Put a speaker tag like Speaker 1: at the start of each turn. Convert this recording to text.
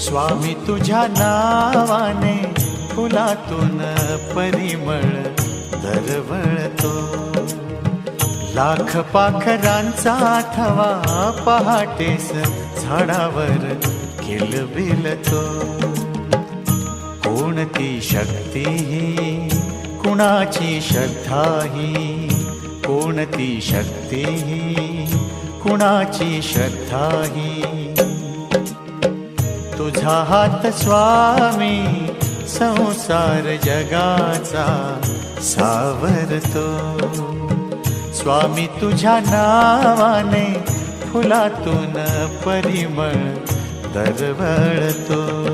Speaker 1: स्वामी तुझ्या नावाने फुलातून परिमळ दरवळतो। लाख पाखरांचा थवा पहाटेस झाडावर किलबिलतो। कोणती शक्ती ही कुणाची श्रद्धा ही, कोणती शक्ती ही कुणाची श्रद्धा ही। तुझा हात स्वामी संसार जगाचा सावरतो। स्वामी तुझ्या नावाने फुलातून परिमळ दरवळतो।